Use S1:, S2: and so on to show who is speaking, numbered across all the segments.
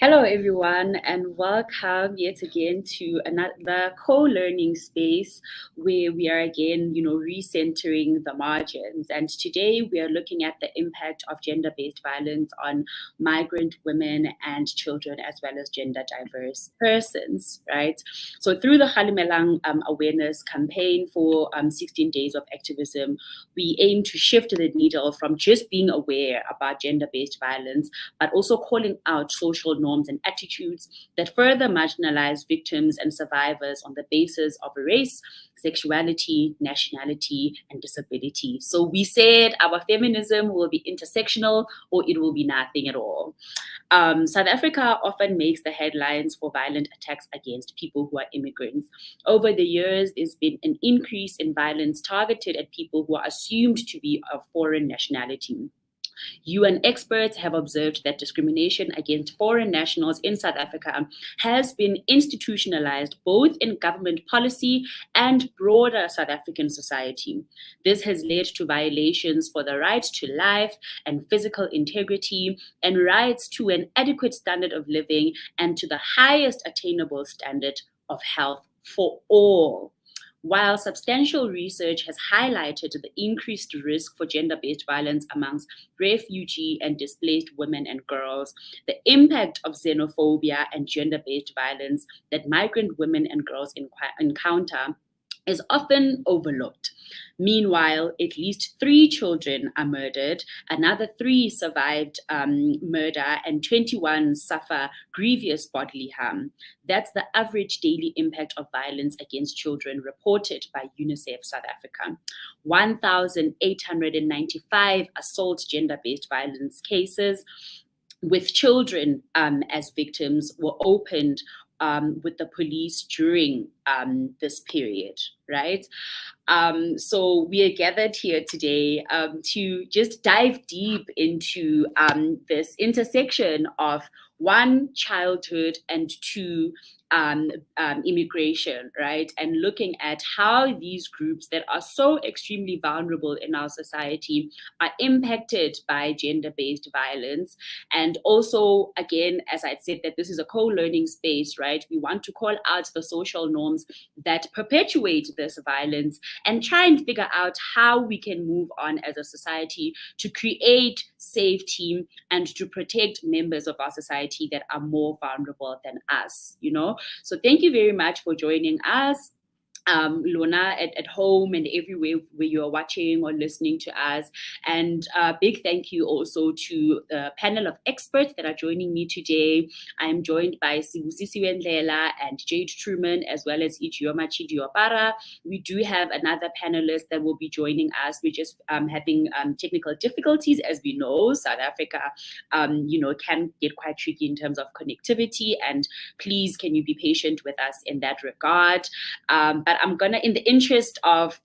S1: Hello, everyone, and welcome yet again to another co-learning space where we are again, recentering the margins. And today we are looking at the impact of gender-based violence on migrant women and children, as well as gender diverse persons, right? So through the Kgalemelang awareness campaign for 16 Days of Activism, we aim to shift the needle from just being aware about gender-based violence, but also calling out social norms and attitudes that further marginalize victims and survivors on the basis of race, sexuality, nationality, and disability. So we said our feminism will be intersectional or it will be nothing at all. South Africa often makes the headlines for violent attacks against people who are immigrants. Over the years, there's been an increase in violence targeted at people who are assumed to be of foreign nationality. UN experts have observed that discrimination against foreign nationals in South Africa has been institutionalized both in government policy and broader South African society. This has led to violations for the right to life and physical integrity and rights to an adequate standard of living and to the highest attainable standard of health for all. While substantial research has highlighted the increased risk for gender-based violence amongst refugee and displaced women and girls, the impact of xenophobia and gender-based violence that migrant women and girls encounter is often overlooked. Meanwhile, at least 3 children are murdered, another 3 survived murder, and 21 suffer grievous bodily harm. That's the average daily impact of violence against children reported by UNICEF South Africa. 1,895 assault gender-based violence cases with children as victims were opened with the police during this period, right? So we are gathered here today to just dive deep into this intersection of 1, childhood, and 2, immigration, right? And looking at how these groups that are so extremely vulnerable in our society are impacted by gender-based violence. And also, again, as I said, that this is a co-learning space, right? We want to call out the social norms that perpetuate this violence and try and figure out how we can move on as a society to create safety and to protect members of our society that are more vulnerable than us, So thank you very much for joining us. Lona at home and everywhere where you are watching or listening to us. And a big thank you also to the panel of experts that are joining me today. I am joined by Sibusisiwe Ndlela and Jade Truman, as well as Ijeoma Chidiopara. We do have another panelist that will be joining us. We're just having technical difficulties. As we know, South Africa, can get quite tricky in terms of connectivity. And please, can you be patient with us in that regard? But I'm gonna, in the interest of,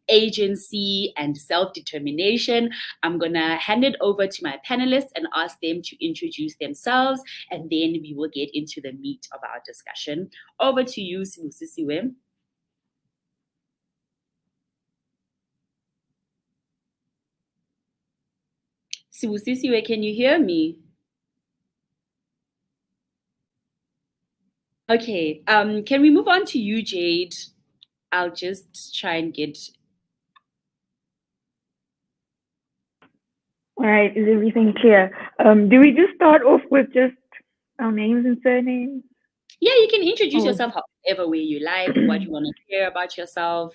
S1: agency and self-determination, I'm gonna hand it over to my panelists and ask them to introduce themselves, and then we will get into the meat of our discussion. Over to you, Sibusisiwe. Sibusisiwe, can you hear me? Okay, can we move on to you, Jade? I'll just try and get...
S2: All right, is everything clear? Do we just start off with just our names and surnames?
S1: Yeah, you can introduce yourself however way you like, what you want to share about yourself.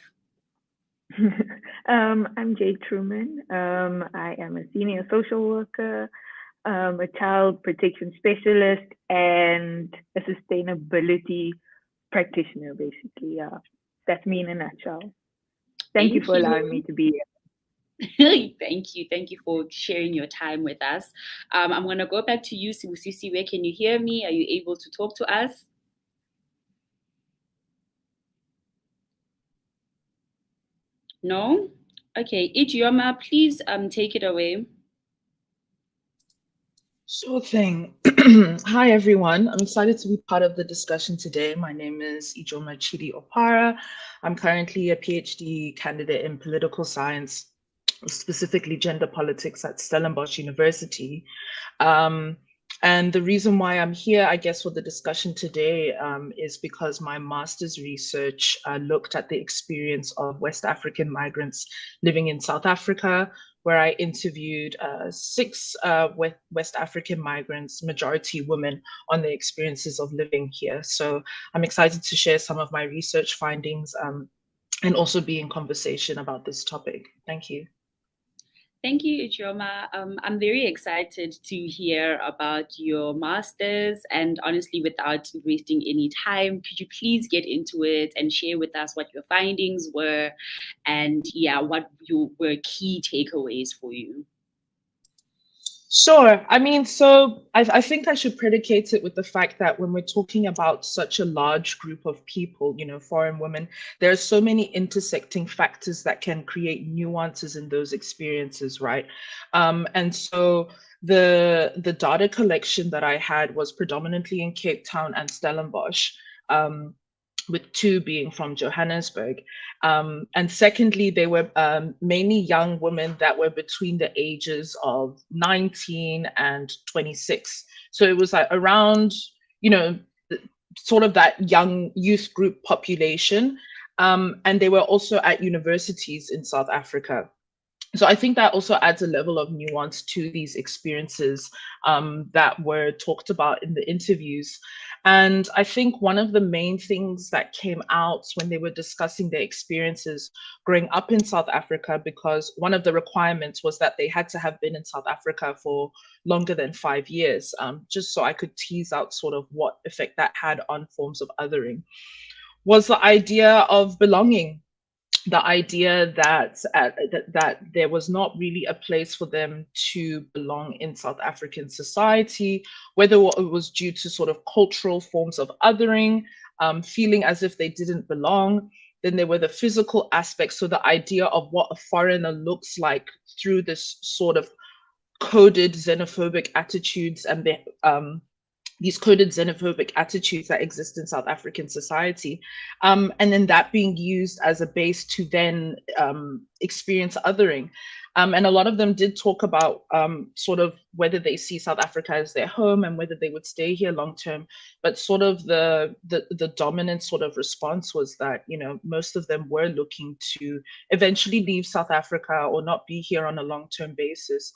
S2: I'm Jade Truman. I am a senior social worker, a child protection specialist, and a sustainability practitioner, basically. Yeah, that's me in a nutshell. Thank you for allowing me to be here.
S1: Thank you for sharing your time with us. I'm going to go back to you, Sibusisiwe. Can you hear me? Are you able to talk to us? No? Okay, Ijeoma, please take it away.
S3: Sure thing. Hi, everyone. I'm excited to be part of the discussion today. My name is Ijeoma Chidiopara. I'm currently a PhD candidate in political science, specifically gender politics at Stellenbosch University. And the reason why I'm here, I guess, for the discussion today is because my master's research looked at the experience of West African migrants living in South Africa, where I interviewed 6 West African migrants, majority women, on their experiences of living here. So I'm excited to share some of my research findings and also be in conversation about this topic. Thank you.
S1: Thank you, Ijoma. I'm very excited to hear about your master's, and honestly, without wasting any time, could you please get into it and share with us what your findings were and what were key takeaways for you?
S3: Sure. I mean, so I think I should predicate it with the fact that when we're talking about such a large group of people, foreign women, there are so many intersecting factors that can create nuances in those experiences, right? And so the data collection that I had was predominantly in Cape Town and Stellenbosch. With 2 being from Johannesburg. And secondly, they were mainly young women that were between the ages of 19 and 26. So it was like around, sort of that young youth group population. And they were also at universities in South Africa. So I think that also adds a level of nuance to these experiences that were talked about in the interviews. And I think one of the main things that came out when they were discussing their experiences growing up in South Africa, because one of the requirements was that they had to have been in South Africa for longer than 5 years, just so I could tease out sort of what effect that had on forms of othering, was the idea of belonging. The idea that that there was not really a place for them to belong in South African society, whether it was due to sort of cultural forms of othering, feeling as if they didn't belong. Then there were the physical aspects, so the idea of what a foreigner looks like through this sort of coded xenophobic attitudes and these coded xenophobic attitudes that exist in South African society, and then that being used as a base to then experience othering. And a lot of them did talk about sort of whether they see South Africa as their home and whether they would stay here long term. But sort of the dominant sort of response was that, most of them were looking to eventually leave South Africa or not be here on a long-term basis.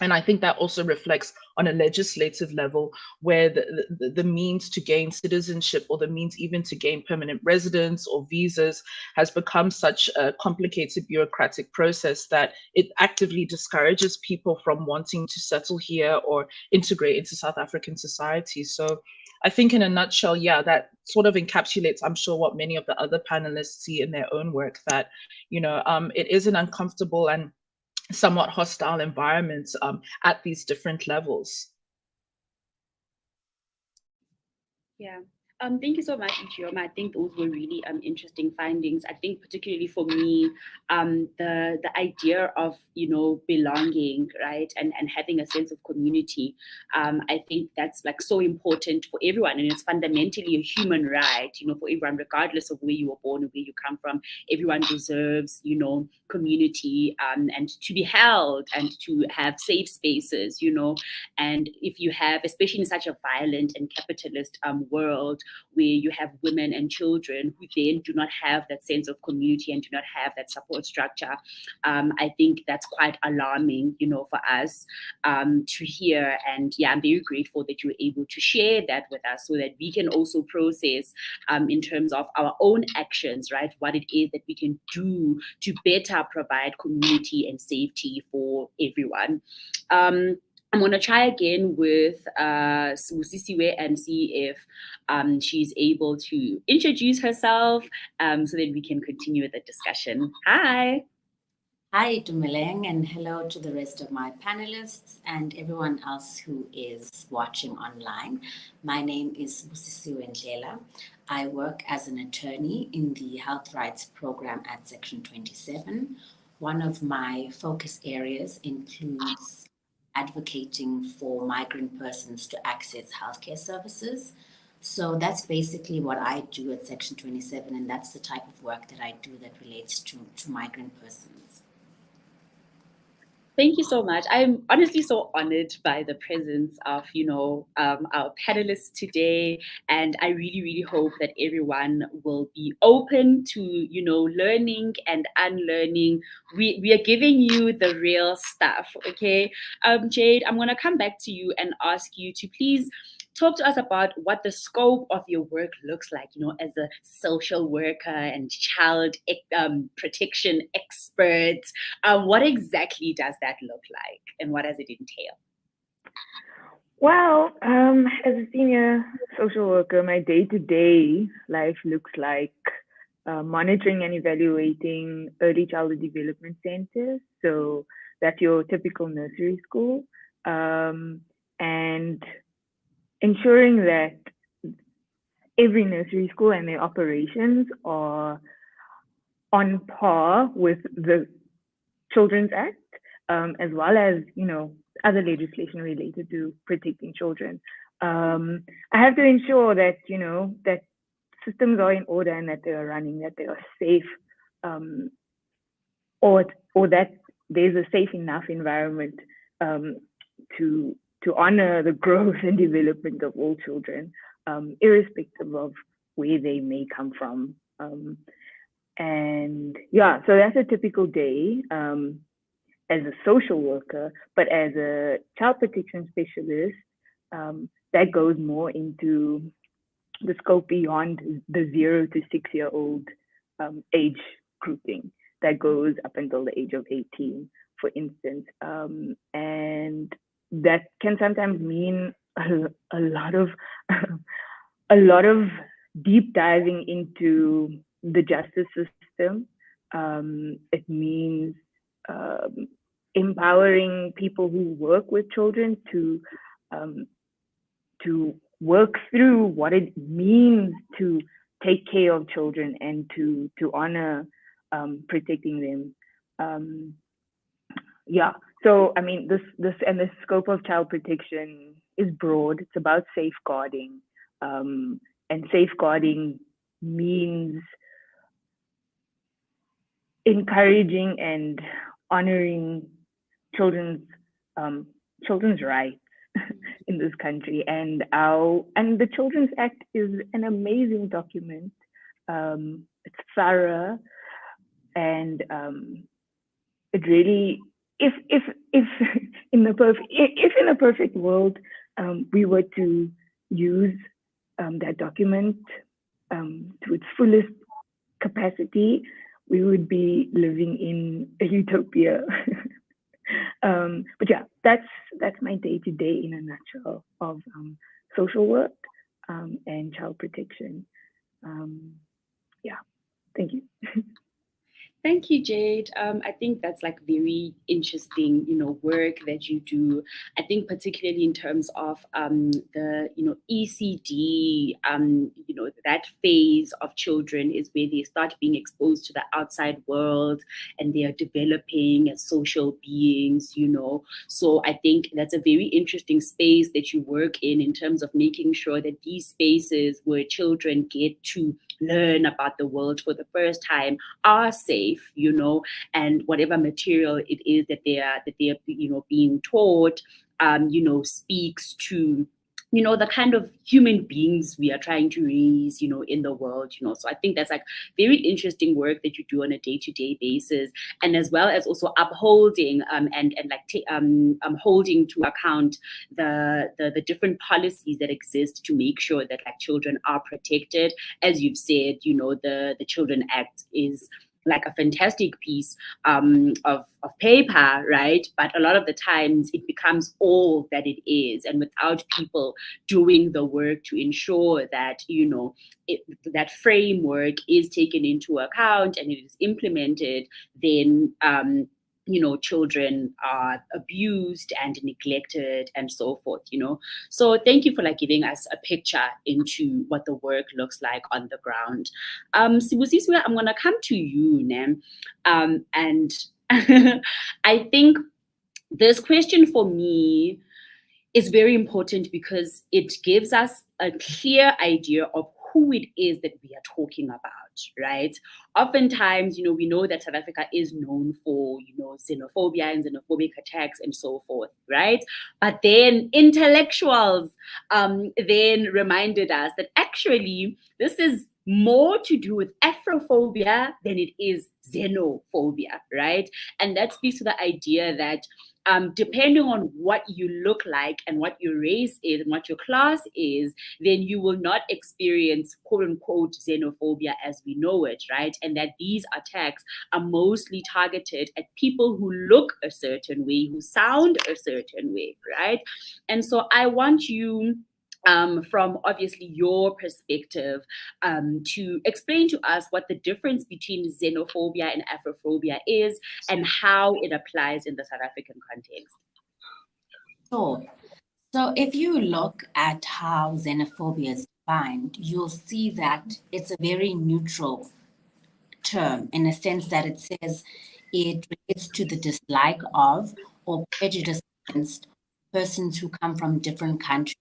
S3: And I think that also reflects on a legislative level, where the means to gain citizenship, or the means even to gain permanent residence or visas, has become such a complicated bureaucratic process that it actively discourages people from wanting to settle here or integrate into South African society. So I think in a nutshell, that sort of encapsulates, I'm sure, what many of the other panelists see in their own work, that, it is an uncomfortable and somewhat hostile environments at these different levels.
S1: Yeah. Thank you so much, Ijoma. I think those were really interesting findings. I think particularly for me, the idea of belonging, right, and having a sense of community. I think that's like so important for everyone, and it's fundamentally a human right, for everyone, regardless of where you were born or where you come from. Everyone deserves, community, and to be held and to have safe spaces, And if you have, especially in such a violent and capitalist world, where you have women and children who then do not have that sense of community and do not have that support structure, I think that's quite alarming, for us to hear. And I'm very grateful that you were able to share that with us, so that we can also process in terms of our own actions, right, what it is that we can do to better provide community and safety for everyone. I'm going to try again with Sibusisiwe and see if she's able to introduce herself so that we can continue with the discussion. Hi.
S4: Hi, Kgalemelang, and hello to the rest of my panelists and everyone else who is watching online. My name is Sibusisiwe. I work as an attorney in the Health Rights Program at Section 27. One of my focus areas includes advocating for migrant persons to access healthcare services. So that's basically what I do at Section 27, and that's the type of work that I do that relates to migrant persons.
S1: Thank you so much. I'm honestly so honored by the presence of, our panelists today. And I really, really hope that everyone will be open to, learning and unlearning. We are giving you the real stuff, okay? Jade, I'm going to come back to you and ask you to please talk to us about what the scope of your work looks like, as a social worker and child protection expert. What exactly does that look like, and what does it entail?
S2: Well, as a senior social worker, my day-to-day life looks like monitoring and evaluating early childhood development centers. So that's your typical nursery school, and ensuring that every nursery school and their operations are on par with the Children's Act, as well as, other legislation related to protecting children. I have to ensure that, that systems are in order and that they are running, that they are safe, or that there's a safe enough environment to honor the growth and development of all children, irrespective of where they may come from. And yeah, so that's a typical day as a social worker, but as a child protection specialist, that goes more into the scope beyond the 0 to 6-year-old age grouping that goes up until the age of 18, for instance. And that can sometimes mean a lot of a lot of deep diving into the justice system. It means empowering people who work with children to work through what it means to take care of children and to honor protecting them. Yeah. So I mean, this and the scope of child protection is broad. It's about safeguarding, and safeguarding means encouraging and honoring children's rights in this country, and the Children's Act is an amazing document. It's thorough, and it really, if in a perfect world, we were to use that document to its fullest capacity, we would be living in a utopia. But yeah, that's my day-to-day in a nutshell of social work and child protection. Yeah, thank you.
S1: Thank you, Jade. I think that's like very interesting, work that you do. I think particularly in terms of the, ECD, that phase of children is where they start being exposed to the outside world and they are developing as social beings, So I think that's a very interesting space that you work in terms of making sure that these spaces where children get to learn about the world for the first time are safe, and whatever material it is that they are being taught, speaks to the kind of human beings we are trying to raise, in the world, So I think that's like very interesting work that you do on a day-to-day basis, and as well as also upholding and holding to account the different policies that exist to make sure that like children are protected. As you've said, the Children Act is like a fantastic piece of paper, right? But a lot of the times it becomes all that it is. And without people doing the work to ensure that, that framework is taken into account and it is implemented, then children are abused and neglected and so forth, So thank you for like giving us a picture into what the work looks like on the ground. Sibusiswe, I'm gonna come to you, Nam. And I think this question for me is very important because it gives us a clear idea of who it is that we are talking about, right? Oftentimes, we know that South Africa is known for, xenophobia and xenophobic attacks and so forth, right? But then intellectuals then reminded us that actually this is more to do with Afrophobia than it is xenophobia, right? And that speaks to the idea that depending on what you look like and what your race is and what your class is, then you will not experience quote unquote xenophobia as we know it, right? And that these attacks are mostly targeted at people who look a certain way, who sound a certain way, right? And so I want you, from obviously your perspective, to explain to us what the difference between xenophobia and Afrophobia is and how it applies in the South African context.
S4: Sure. So if you look at how xenophobia is defined, you'll see that it's a very neutral term in a sense that it says it relates to the dislike of or prejudice against persons who come from different countries.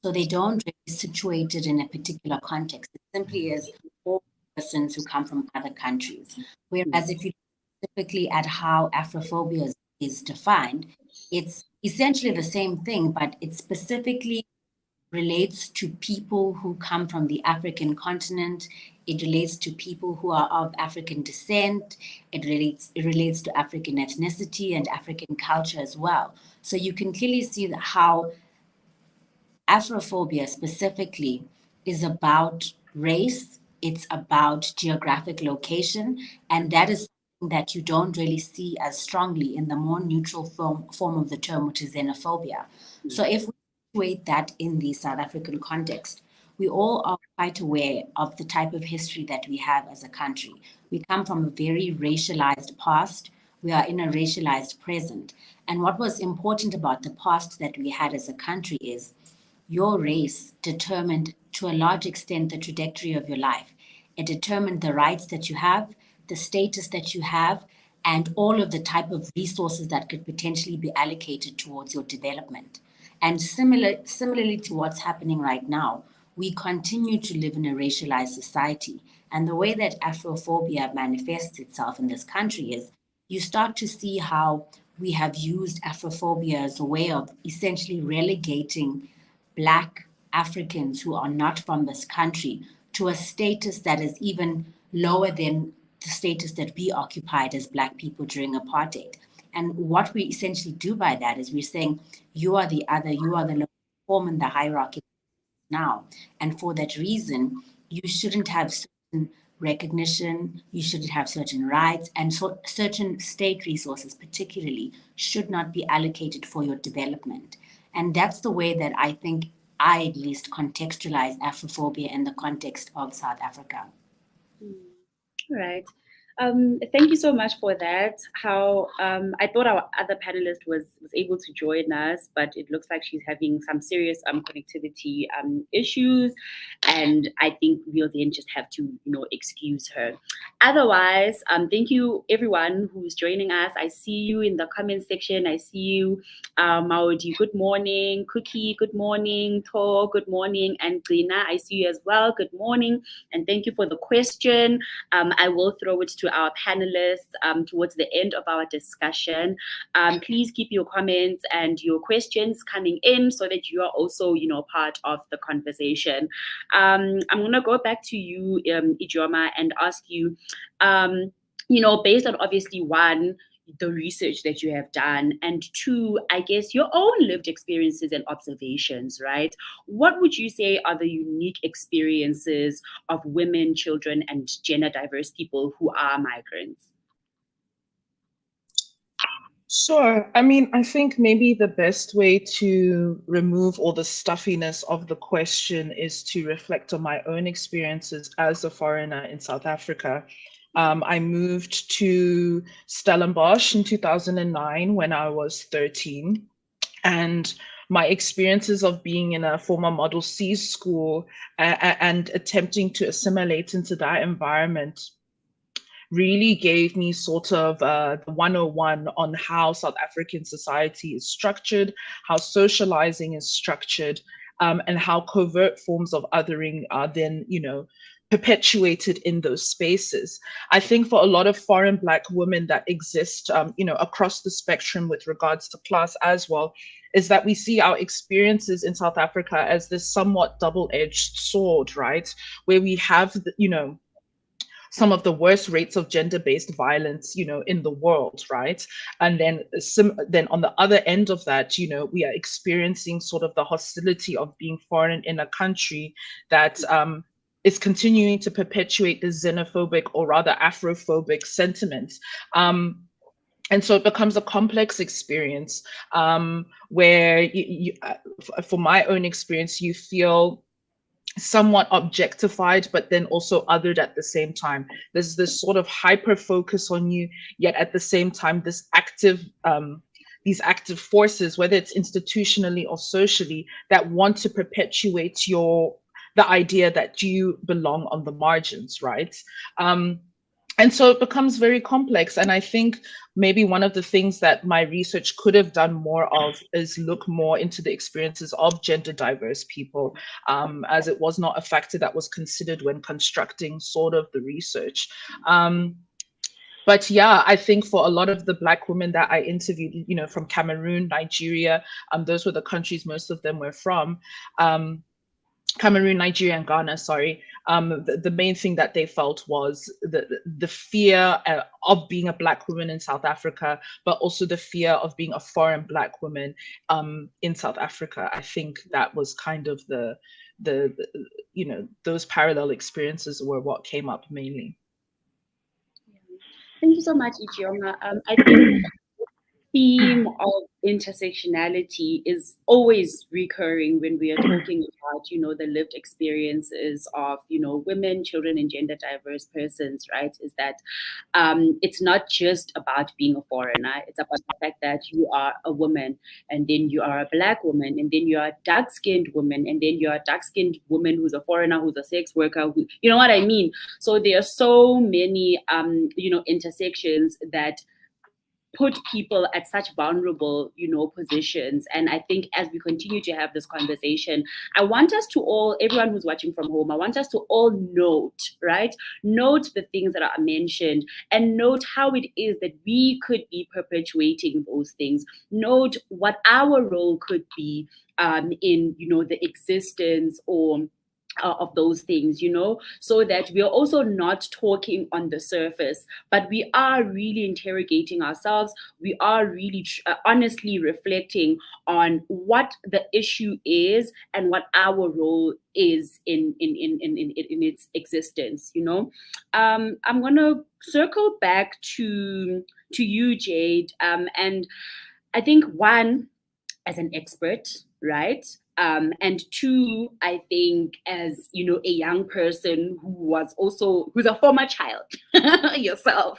S4: So they don't really situate it in a particular context. It simply is all persons who come from other countries. Whereas if you look typically at how Afrophobia is defined, it's essentially the same thing, but it specifically relates to people who come from the African continent. It relates to people who are of African descent. It relates to African ethnicity and African culture as well. So you can clearly see that how Afrophobia specifically is about race, it's about geographic location, and that is something that you don't really see as strongly in the more neutral form of the term, which is xenophobia. So if we situate that in the South African context, we all are quite aware of the type of history that we have as a country. We come from a very racialized past. We are in a racialized present. And what was important about the past that we had as a country is your race determined to a large extent the trajectory of your life. It determined the rights that you have, the status that you have, and all of the type of resources that could potentially be allocated towards your development. And similarly to what's happening right now, we continue to live in a racialized society. And the way that Afrophobia manifests itself in this country is you start to see how we have used Afrophobia as a way of essentially relegating Black Africans who are not from this country to a status that is even lower than the status that we occupied as Black people during apartheid. And what we essentially do by that is we're saying, you are the other, you are the lower form in the hierarchy now. And for that reason, you shouldn't have certain recognition, you shouldn't have certain rights, and so certain state resources particularly should not be allocated for your development. And that's the way that I think I at least contextualize Afrophobia in the context of South Africa.
S1: All right. Thank you so much for that. How I thought our other panelist was able to join us, but it looks like she's having some serious connectivity issues, and I think we'll then just have to excuse her. Otherwise, thank you everyone who's joining us. I see you in the comment section. I see you, Maudi. Good morning, Cookie. Good morning, To. Good morning, and Gina. I see you as well. Good morning, and thank you for the question. I will throw it to our panelists towards the end of our discussion. Please keep your comments and your questions coming in so that you are also, part of the conversation. I'm going to go back to you, Ijoma, and ask you, based on obviously one, the research that you have done, and two, I guess your own lived experiences and observations, right? What would you say are the unique experiences of women, children, and gender diverse people who are migrants?
S3: Sure. I mean, I think maybe the best way to remove all the stuffiness of the question is to reflect on my own experiences as a foreigner in South Africa. I moved to Stellenbosch in 2009 when I was 13. And my experiences of being in a former Model C school and attempting to assimilate into that environment really gave me sort of the 101 on how South African society is structured, how socializing is structured, and how covert forms of othering are then, perpetuated in those spaces. I think for a lot of foreign Black women that exist, across the spectrum with regards to class as well, is that we see our experiences in South Africa as this somewhat double-edged sword, right? Where we have, some of the worst rates of gender-based violence, in the world, right? And then on the other end of that, we are experiencing sort of the hostility of being foreign in a country that is continuing to perpetuate the xenophobic, or rather Afrophobic sentiments. And so it becomes a complex experience, where for my own experience, you feel somewhat objectified, but then also othered at the same time. There's this sort of hyper focus on you, yet at the same time, these active forces, whether it's institutionally or socially, that want to perpetuate the idea that you belong on the margins, right? And so it becomes very complex. And I think maybe one of the things that my research could have done more of is look more into the experiences of gender diverse people, as it was not a factor that was considered when constructing sort of the research. But yeah, I think for a lot of the Black women that I interviewed, from Cameroon, Nigeria, those were the countries most of them were from. Cameroon, Nigeria, and Ghana, sorry. The main thing that they felt was the fear of being a Black woman in South Africa, but also the fear of being a foreign Black woman in South Africa. I think that was kind of the those parallel experiences were what came up mainly.
S1: Thank you so much, Ijeoma. I think theme of intersectionality is always recurring when we are talking about, the lived experiences of, women, children, and gender diverse persons, right? Is that it's not just about being a foreigner. It's about the fact that you are a woman, and then you are a Black woman, and then you are a dark-skinned woman, and then you are a dark-skinned woman who's a foreigner, who's a sex worker, you know what I mean? So there are so many, intersections that put people at such vulnerable, positions. And I think as we continue to have this conversation, I want us to all, everyone who's watching from home, I want us to all note, right? Note the things that are mentioned, and note how it is that we could be perpetuating those things. Note what our role could be in, the existence or of those things, so that we are also not talking on the surface, but we are really interrogating ourselves. We are really honestly reflecting on what the issue is and what our role is in its existence. I'm gonna circle back to you, Jade, and I think one, as an expert, right? And two, I think as, a young person who's a former child yourself,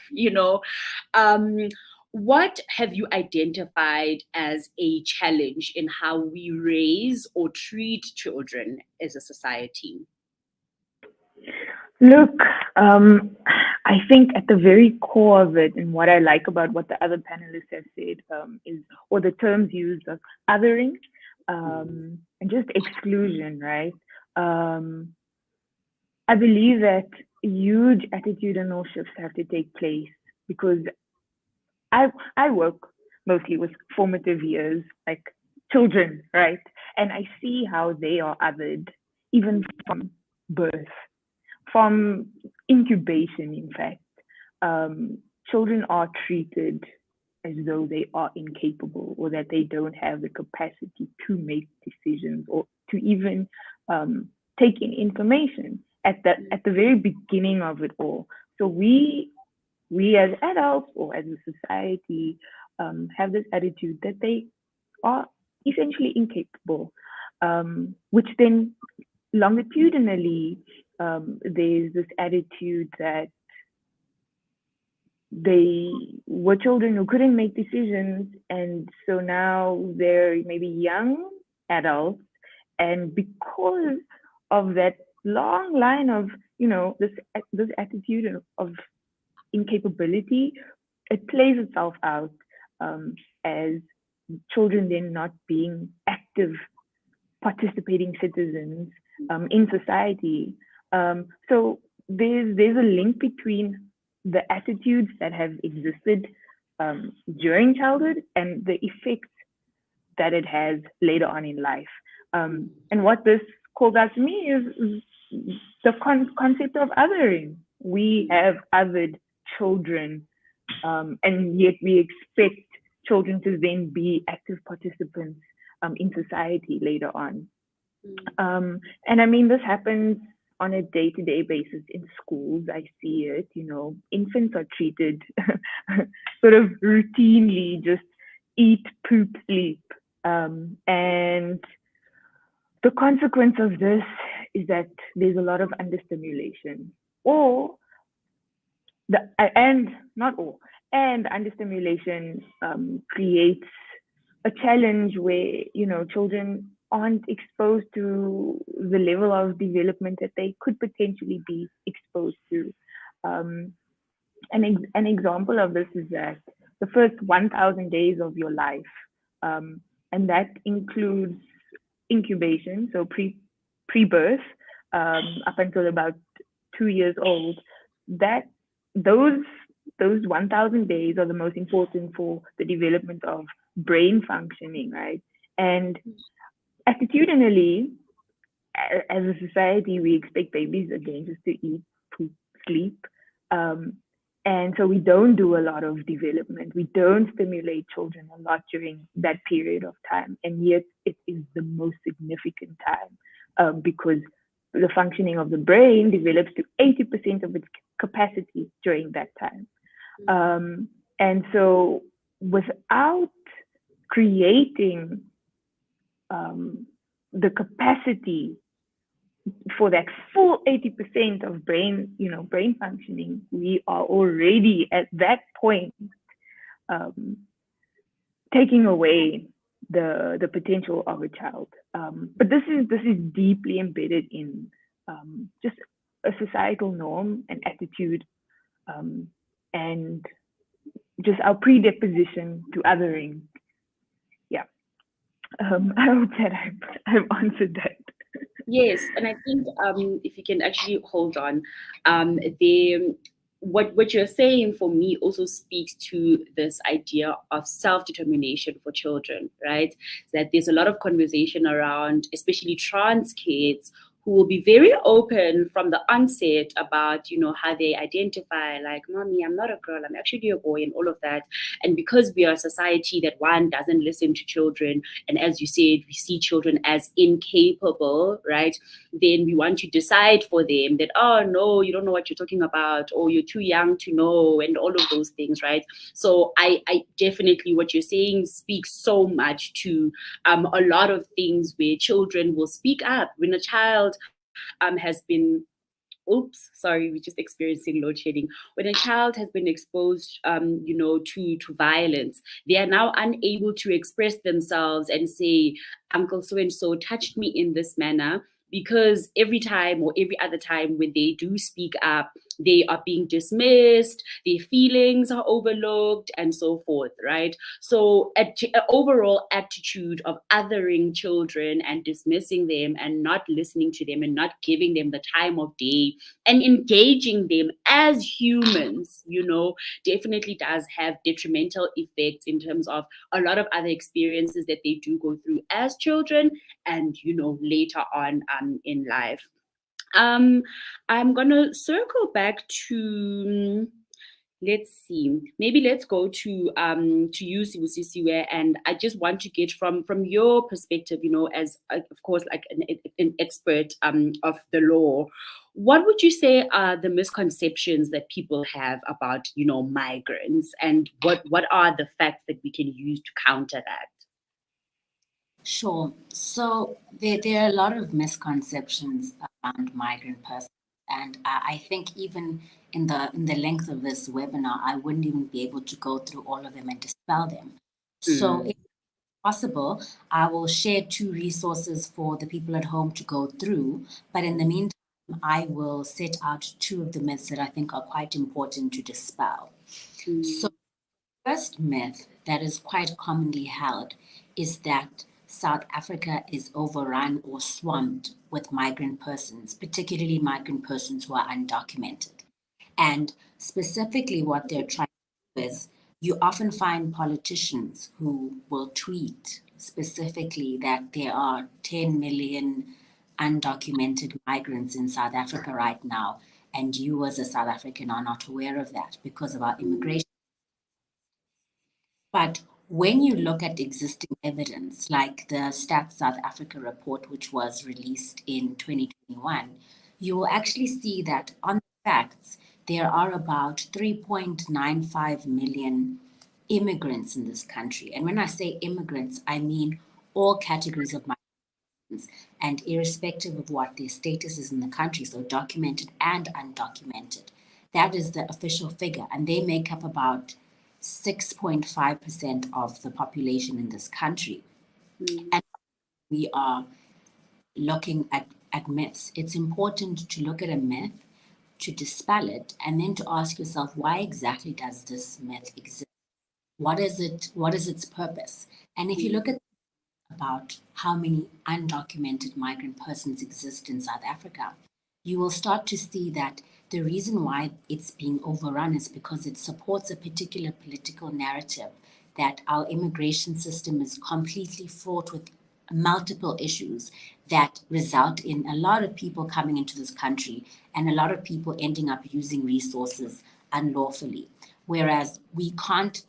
S1: what have you identified as a challenge in how we raise or treat children as a society?
S2: Look, I think at the very core of it, and what I like about what the other panelists have said, or the terms used of othering, and just exclusion, right? I believe that huge attitudinal shifts have to take place, because I work mostly with formative years, like children, right? And I see how they are othered, even from birth, from incubation, in fact. Children are treated as though they are incapable, or that they don't have the capacity to make decisions, or to even take in information at the very beginning of it all. So we as adults, or as a society, have this attitude that they are essentially incapable, which then longitudinally, there's this attitude that they were children who couldn't make decisions, and so now they're maybe young adults, and because of that long line of this attitude of incapability, it plays itself out as children then not being active, participating citizens in society. So there's a link between the attitudes that have existed during childhood and the effects that it has later on in life. And what this calls out to me is the concept of othering. We have othered children, and yet we expect children to then be active participants in society later on. And I mean, this happens on a day-to-day basis in schools. I see it, infants are treated sort of routinely, just eat, poop, sleep. And the consequence of this is that there's a lot of understimulation, and understimulation creates a challenge where children aren't exposed to the level of development that they could potentially be exposed to. An example of this is that the first 1,000 days of your life, and that includes incubation, so pre-birth, up until about 2 years old, that those 1,000 days are the most important for the development of brain functioning, right? And attitudinally, as a society, we expect babies again just to eat, poop, sleep. And so we don't do a lot of development. We don't stimulate children a lot during that period of time. And yet it is the most significant time because the functioning of the brain develops to 80% of its capacity during that time. And so without creating the capacity for that full 80% of brain functioning, we are already at that point taking away the potential of a child. But this is deeply embedded in just a societal norm and attitude, and just our predisposition to othering. Yeah. I hope that I've answered that.
S1: Yes, and I think if you can actually hold on, what you're saying for me also speaks to this idea of self-determination for children, right? That there's a lot of conversation around, especially trans kids, who will be very open from the onset about, how they identify, like, mommy, I'm not a girl, I'm actually a boy, and all of that. And because we are a society that, one, doesn't listen to children, and as you said, we see children as incapable, right? Then we want to decide for them that, oh, no, you don't know what you're talking about, or you're too young to know, and all of those things, right? So I definitely, what you're saying speaks so much to a lot of things where children will speak up. When a child has been, we're just experiencing load shedding. When a child has been exposed, to violence, they are now unable to express themselves and say, Uncle so-and-so touched me in this manner, because every time or every other time when they do speak up, they are being dismissed, their feelings are overlooked, and so forth, right? So an overall attitude of othering children and dismissing them and not listening to them and not giving them the time of day and engaging them as humans, definitely does have detrimental effects in terms of a lot of other experiences that they do go through as children and, later on in life. I'm gonna circle back to, let's see, maybe let's go to you, Sibusisiwe, and I just want to get from your perspective, as of course like an expert of the law, what would you say are the misconceptions that people have about migrants, and what are the facts that we can use to counter that?
S4: Sure. So there are a lot of misconceptions around migrant persons, and I think even in the length of this webinar, I wouldn't even be able to go through all of them and dispel them. So if possible, I will share 2 resources for the people at home to go through. But in the meantime, I will set out 2 of the myths that I think are quite important to dispel. So the first myth that is quite commonly held is that South Africa is overrun or swamped with migrant persons, particularly migrant persons who are undocumented. And specifically, what they're trying to do is you often find politicians who will tweet specifically that there are 10 million undocumented migrants in South Africa right now, and you as a South African are not aware of that because of our immigration. But when you look at existing evidence, like the Stats South Africa report, which was released in 2021, you will actually see that on the facts, there are about 3.95 million immigrants in this country. And when I say immigrants, I mean all categories of migrants, and irrespective of what their status is in the country, so documented and undocumented. That is the official figure, and they make up about 6.5% of the population in this country. And we are looking at myths. It's important to look at a myth, to dispel it, and then to ask yourself, why exactly does this myth exist? What is it? What is its purpose? And if you look at about how many undocumented migrant persons exist in South Africa, you will start to see that the reason why it's being overrun is because it supports a particular political narrative that our immigration system is completely fraught with multiple issues that result in a lot of people coming into this country and a lot of people ending up using resources unlawfully. Whereas we can't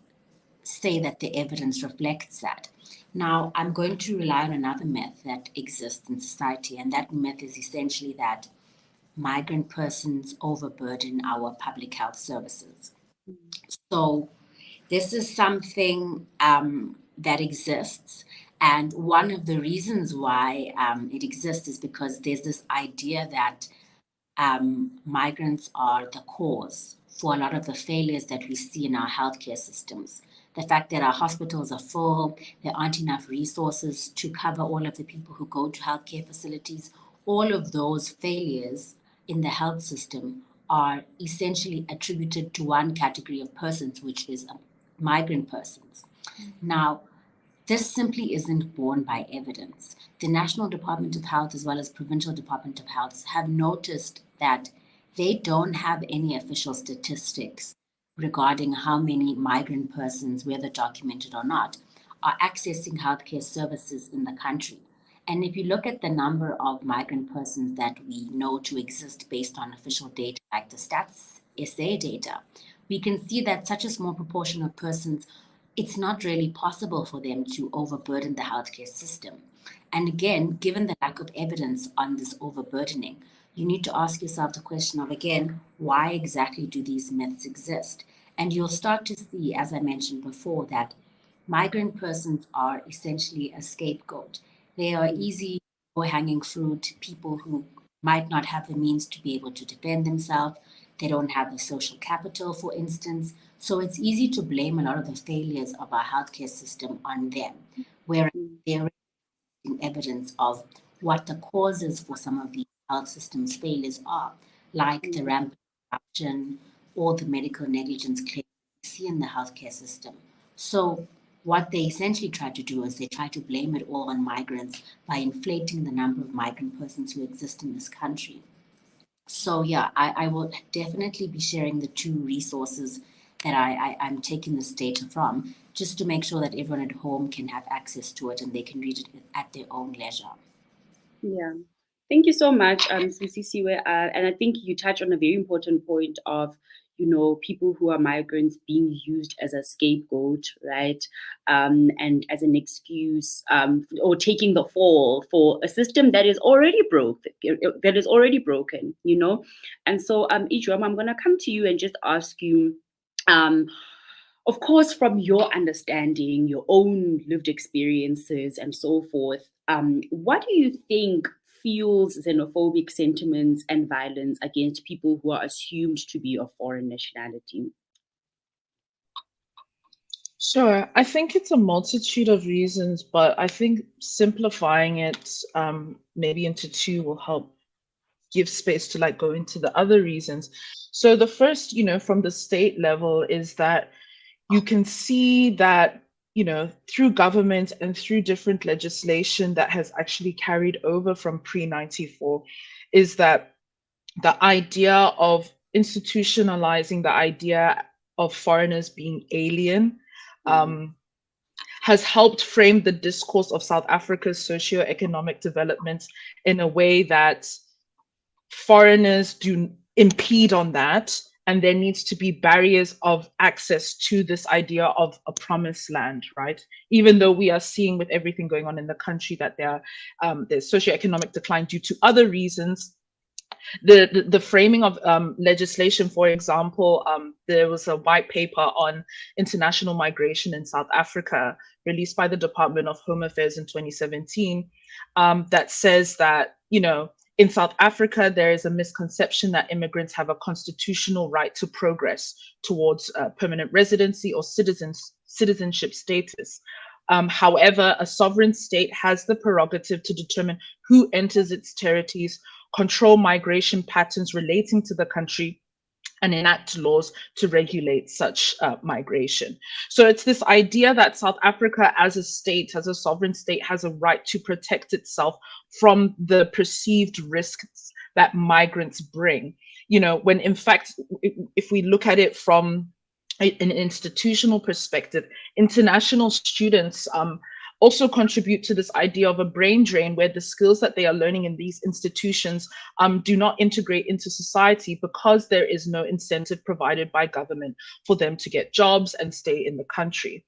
S4: say that the evidence reflects that. Now, I'm going to rely on another myth that exists in society, and that myth is essentially that migrant persons overburden our public health services. So, this is something that exists. And one of the reasons why it exists is because there's this idea that migrants are the cause for a lot of the failures that we see in our healthcare systems. The fact that our hospitals are full, there aren't enough resources to cover all of the people who go to healthcare facilities, all of those failures in the health system are essentially attributed to one category of persons, which is migrant persons. Now, this simply isn't borne by evidence. The National Department of Health, as well as Provincial Department of Health, have noticed that they don't have any official statistics regarding how many migrant persons, whether documented or not, are accessing healthcare services in the country. And if you look at the number of migrant persons that we know to exist based on official data, like the Stats SA data, we can see that such a small proportion of persons, it's not really possible for them to overburden the healthcare system. And again, given the lack of evidence on this overburdening, you need to ask yourself the question of, again, why exactly do these myths exist? And you'll start to see, as I mentioned before, that migrant persons are essentially a scapegoat. They are easy low-hanging fruit, people who might not have the means to be able to defend themselves. They don't have the social capital, for instance. So it's easy to blame a lot of the failures of our healthcare system on them, whereas there is evidence of what the causes for some of these health systems failures are, like the rampant corruption or the medical negligence claims we see in the healthcare system. So what they essentially try to do is they try to blame it all on migrants by inflating the number of migrant persons who exist in this country. So yeah, I will definitely be sharing the two resources that I'm taking this data from, just to make sure that everyone at home can have access to it and they can read it at their own leisure.
S1: Yeah. Thank you so much, Sisisiwe. And I think you touch on a very important point of, people who are migrants being used as a scapegoat, right? And as an excuse, or taking the fall for a system that is already broken, And so, Ijom, I'm going to come to you and just ask you, of course, from your understanding, your own lived experiences and so forth, what do you think fuels xenophobic sentiments and violence against people who are assumed to be of foreign nationality?
S3: Sure. I think it's a multitude of reasons, but I think simplifying it maybe into two will help give space to go into the other reasons. So the first, from the state level is that you can see that, through government and through different legislation that has actually carried over from pre-94 is that the idea of institutionalizing the idea of foreigners being alien has helped frame the discourse of South Africa's socio-economic development in a way that foreigners do impede on that, and there needs to be barriers of access to this idea of a promised land, right? Even though we are seeing with everything going on in the country that there's socioeconomic decline due to other reasons. The framing of legislation, for example, there was a white paper on international migration in South Africa released by the Department of Home Affairs in 2017 that says that, in South Africa, there is a misconception that immigrants have a constitutional right to progress towards permanent residency or citizenship status. However, a sovereign state has the prerogative to determine who enters its territories, control migration patterns relating to the country, and enact laws to regulate such migration. So it's this idea that South Africa as a state, as a sovereign state, has a right to protect itself from the perceived risks that migrants bring. When in fact, if we look at it from an institutional perspective, international students also contribute to this idea of a brain drain, where the skills that they are learning in these institutions do not integrate into society because there is no incentive provided by government for them to get jobs and stay in the country.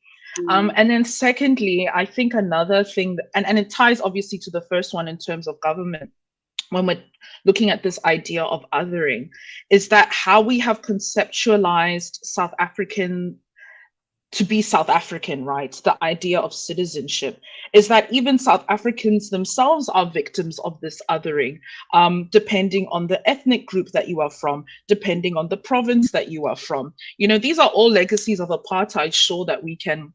S3: And then secondly, I think another thing, and it ties obviously to the first one in terms of government, when we're looking at this idea of othering, is that how we have conceptualized South African to be South African, right? The idea of citizenship is that even South Africans themselves are victims of this othering, depending on the ethnic group that you are from, depending on the province that you are from. These are all legacies of apartheid, sure, that we can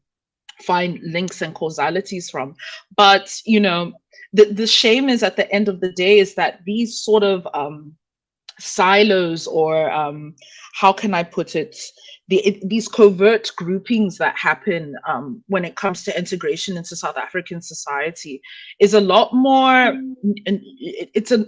S3: find links and causalities from. But, the shame is at the end of the day is that these sort of silos, or how can I put it, these covert groupings that happen when it comes to integration into South African society is a lot more,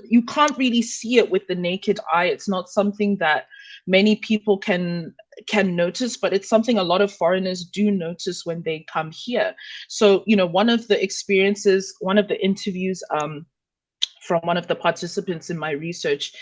S3: you can't really see it with the naked eye. It's not something that many people can notice, but it's something a lot of foreigners do notice when they come here. So, one of the experiences, one of the interviews from one of the participants in my research,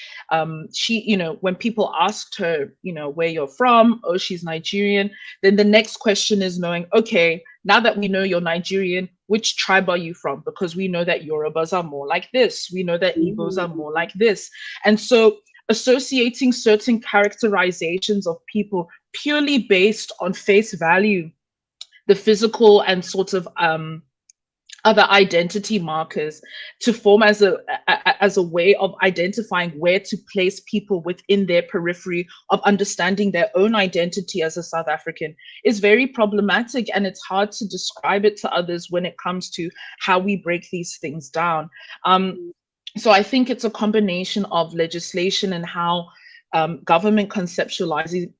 S3: she, when people asked her, where you're from, oh, she's Nigerian, then the next question is knowing, okay, now that we know you're Nigerian, which tribe are you from? Because we know that Yorubas are more like this. We know that Igbos are more like this. And so associating certain characterizations of people purely based on face value, the physical and sort of other identity markers, to form as a way of identifying where to place people within their periphery of understanding their own identity as a South African is very problematic, and it's hard to describe it to others when it comes to how we break these things down. So I think it's a combination of legislation and how government conceptualizes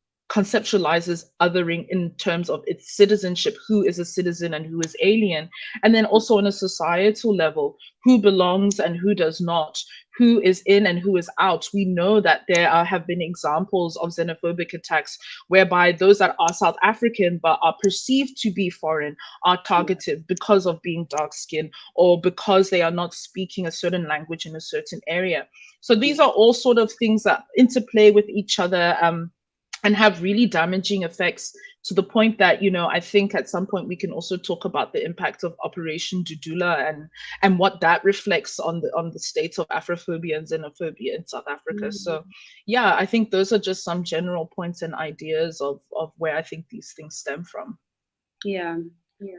S3: othering in terms of its citizenship, who is a citizen and who is alien, and then also on a societal level, who belongs and who does not, who is in and who is out. We know that there have been examples of xenophobic attacks whereby those that are South African but are perceived to be foreign are targeted because of being dark-skinned or because they are not speaking a certain language in a certain area. So these are all sort of things that interplay with each other and have really damaging effects, to the point that, I think at some point we can also talk about the impact of Operation Dudula and what that reflects on the state of Afrophobia and xenophobia in South Africa. So yeah, I think those are just some general points and ideas of where I think these things stem from.
S1: Yeah.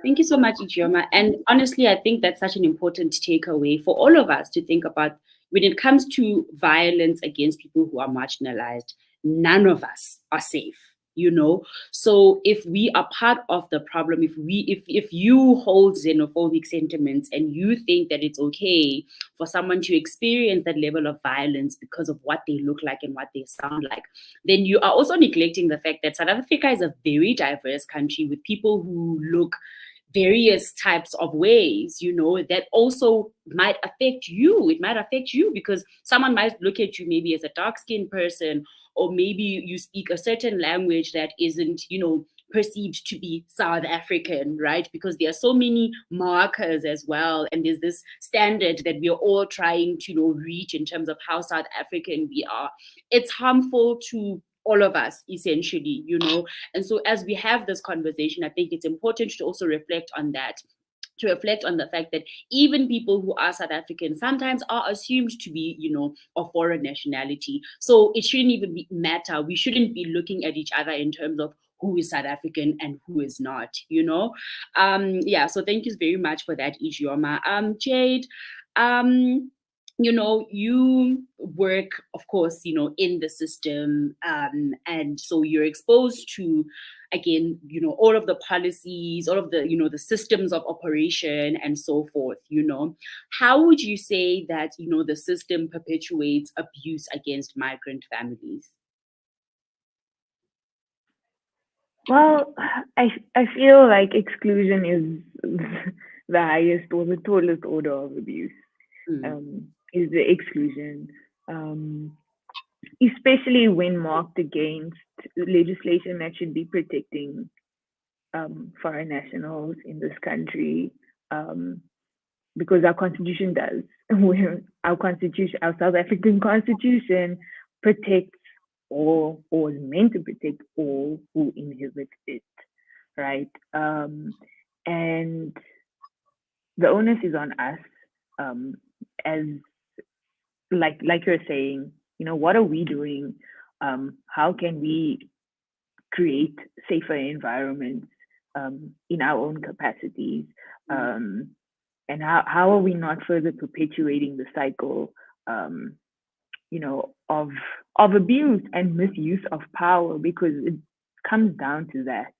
S1: Thank you so much, Ijeoma. And honestly, I think that's such an important takeaway for all of us to think about when it comes to violence against people who are marginalized. None of us are safe, So if we are part of the problem, if you hold xenophobic sentiments and you think that it's okay for someone to experience that level of violence because of what they look like and what they sound like, then you are also neglecting the fact that South Africa is a very diverse country with people who look various types of ways, that also might affect you. It might affect you because someone might look at you maybe as a dark-skinned person, or maybe you speak a certain language that isn't, perceived to be South African, right? Because there are so many markers as well. And there's this standard that we're all trying to, reach in terms of how South African we are. It's harmful to all of us, essentially, And so as we have this conversation, I think it's important to also reflect on that, to reflect on the fact that even people who are South African sometimes are assumed to be, of foreign nationality. So it shouldn't even matter. We shouldn't be looking at each other in terms of who is South African and who is not, So thank you very much for that, Ijeoma. Jade, you work, of course, in the system, and so you're exposed to, again, all of the policies, all of the, the systems of operation and so forth. How would you say that, the system perpetuates abuse against migrant families?
S2: Well, I feel like exclusion is the highest or the tallest order of abuse. Is the exclusion, especially when marked against legislation that should be protecting foreign nationals in this country, because our constitution does. Our South African constitution protects all, or is meant to protect all who inhabit it, right? And the onus is on us, as like you're saying, what are we doing? How can we create safer environments in our own capacities? And how are we not further perpetuating the cycle, of abuse and misuse of power? Because it comes down to that,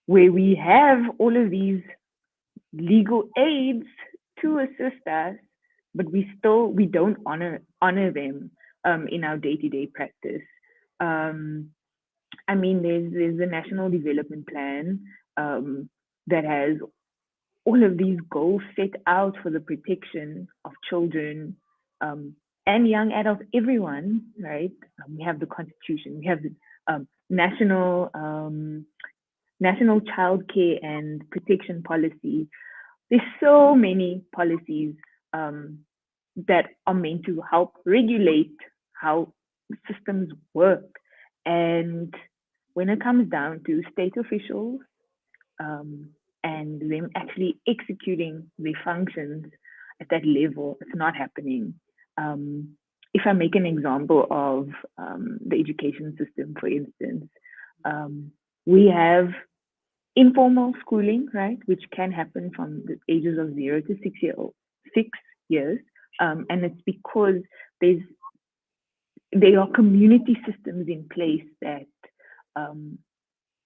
S2: where we have all of these legal aids to assist us, but we don't honor them in our day-to-day practice. There's a national development plan that has all of these goals set out for the protection of children and young adults, everyone, right? We have the Constitution, we have the national child care and protection policy. There's so many policies that are meant to help regulate how systems work. And when it comes down to state officials and them actually executing their functions at that level, it's not happening. If I make an example of the education system, for instance, we have informal schooling, right, which can happen from the ages of 0 to 6 years, and it's because there are community systems in place that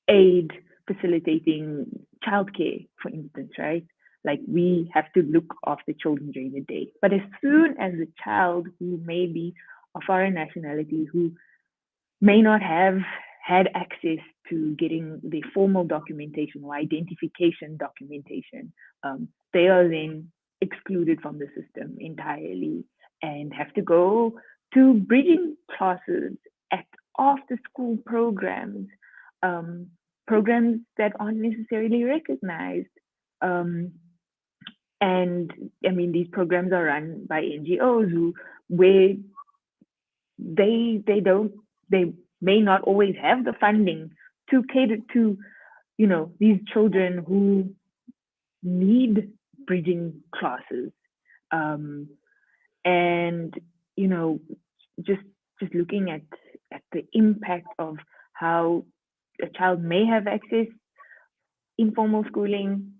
S2: aid facilitating childcare, for instance, right? Like, we have to look after children during the day. But as soon as a child who may be of foreign nationality, who may not have had access to getting the formal documentation or identification documentation, they are then excluded from the system entirely and have to go to bridging classes at after-school programs, programs that aren't necessarily recognized. And these programs are run by NGOs where they may not always have the funding to cater to, these children who need bridging classes. And, just looking at the impact of how a child may have access informal schooling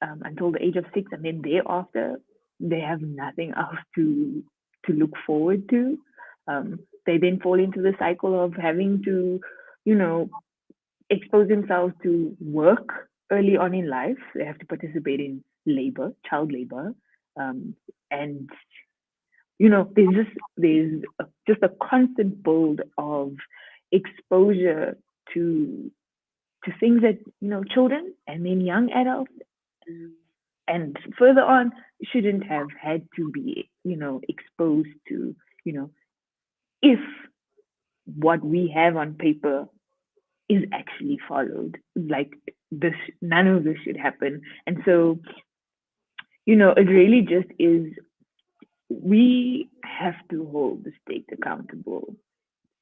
S2: until the age of 6, and then thereafter they have nothing else to look forward to. They then fall into the cycle of having to, expose themselves to work early on in life. They have to participate in labor, child labor, and there's just a constant build of exposure to to things that, children and then young adults
S1: Mm.
S2: and further on shouldn't have had to be, exposed to, if what we have on paper is actually followed. Like this, none of this should happen. And so, it really just is, we have to hold the state accountable.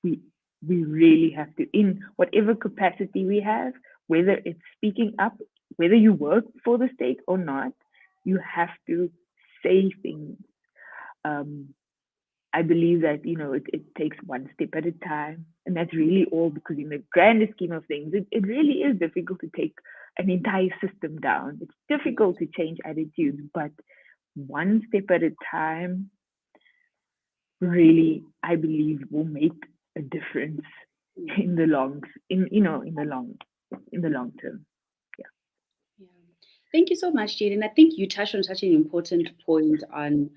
S2: We really have to, in whatever capacity we have, whether it's speaking up, whether you work for the state or not, you have to say things. I believe that, it takes one step at a time. And that's really all, because in the grander scheme of things, it really is difficult to take an entire system down. It's difficult to change attitudes, but one step at a time really, I believe, will make a difference in the long term.
S1: Yeah. Thank you so much, Jaden. I think you touched on such an important point on